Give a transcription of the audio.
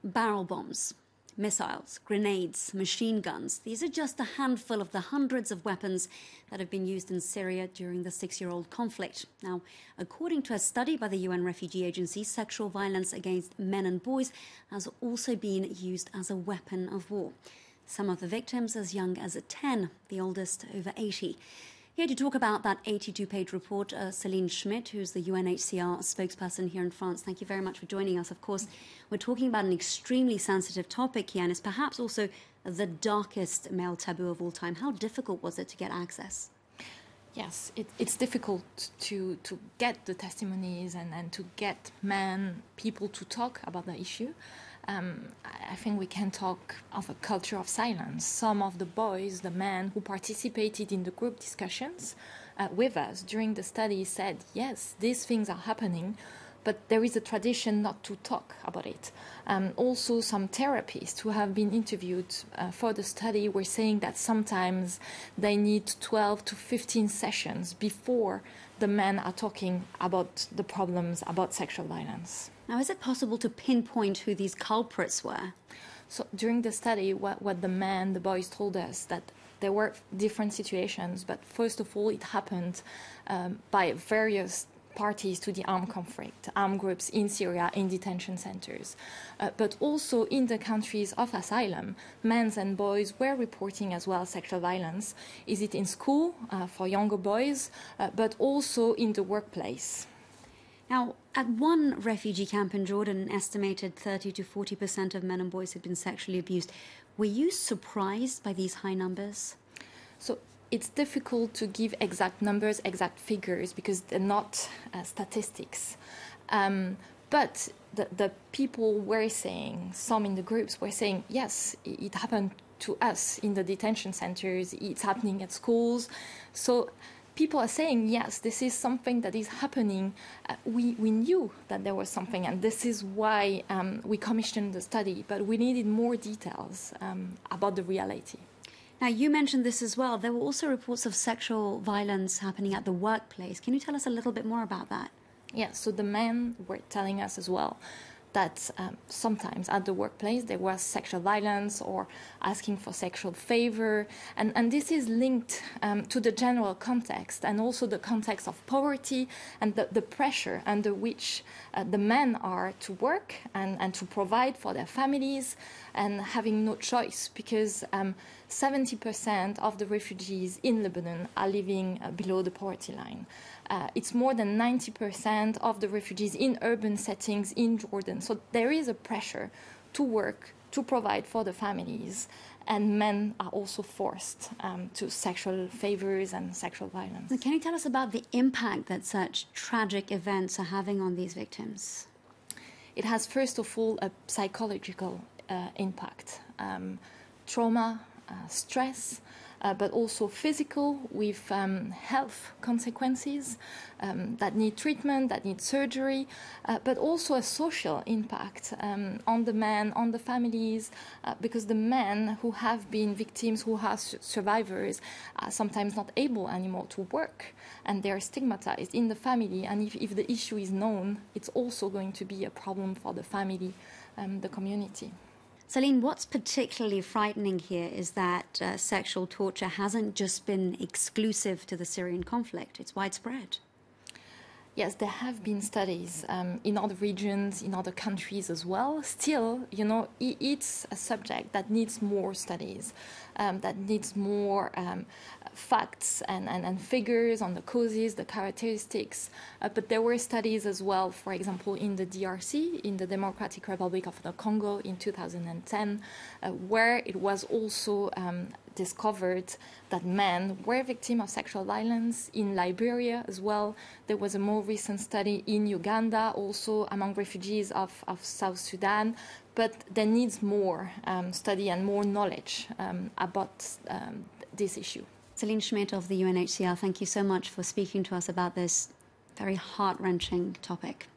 barrel bombs, missiles, grenades, machine guns. These are just a handful of the hundreds of weapons that have been used in Syria during the six-year-old conflict. Now, according to a study by the UN Refugee Agency, sexual violence against men and boys has also been used as a weapon of war. Some of the victims as young as 10, the oldest over 80. Here to talk about that 82-page report, Céline Schmidt, who's the UNHCR spokesperson here in France. Thank you very much for joining us. Of course, we're talking about an extremely sensitive topic here, and it's perhaps also the darkest male taboo of all time. How difficult was it to get access? Yes, it's difficult to get the testimonies and to get people to talk about the issue. I think we can talk of a culture of silence. Some of the boys, the men who participated in the group discussions with us during the study said, yes, these things are happening, but there is a tradition not to talk about it. Also, some therapists who have been interviewed for the study were saying that sometimes they need 12 to 15 sessions before the men are talking about the problems about sexual violence. Now, is it possible to pinpoint who these culprits were? So during the study, what the boys told us that there were different situations, but first of all, it happened by various parties to the armed conflict, armed groups in Syria, in detention centers. But also in the countries of asylum, men and boys were reporting as well sexual violence. Is it in school for younger boys, but also in the workplace? Now, at one refugee camp in Jordan, an estimated 30 to 40% of men and boys had been sexually abused. Were you surprised by these high numbers? So it's difficult to give exact numbers, exact figures, because they're not statistics. But the people were saying, some in the groups were saying, yes, it happened to us in the detention centers, it's happening at schools. So people are saying, yes, this is something that is happening. We knew that there was something, and this is why we commissioned the study, but we needed more details about the reality. Now, you mentioned this as well. There were also reports of sexual violence happening at the workplace. Can you tell us a little bit more about that? Yeah, so the men were telling us as well that sometimes at the workplace there was sexual violence or asking for sexual favor. And this is linked to the general context and also the context of poverty and the pressure under which the men are to work and to provide for their families and having no choice, because 70% of the refugees in Lebanon are living below the poverty line. It's more than 90% of the refugees in urban settings in Jordan. So there is a pressure to work, to provide for the families, and men are also forced to sexual favors and sexual violence. Can you tell us about the impact that such tragic events are having on these victims? It has, first of all, a psychological impact. Trauma, stress, but also physical, with health consequences that need treatment, that need surgery, but also a social impact on the men, on the families, because the men who have been victims, who are survivors, are sometimes not able anymore to work, and they are stigmatized in the family. And if the issue is known, it's also going to be a problem for the family, the community. Céline, what's particularly frightening here is that sexual torture hasn't just been exclusive to the Syrian conflict, it's widespread. Yes, there have been studies in other regions, in other countries as well. Still, it's a subject that needs more studies, that needs more facts and figures on the causes, the characteristics. But there were studies as well, for example, in the DRC, in the Democratic Republic of the Congo in 2010, where it was also discovered that men were victims of sexual violence. In Liberia as well, there was a more recent study in Uganda, also among refugees of South Sudan. But there needs more study and more knowledge about this issue. Céline Schmidt of the UNHCR, thank you so much for speaking to us about this very heart-wrenching topic.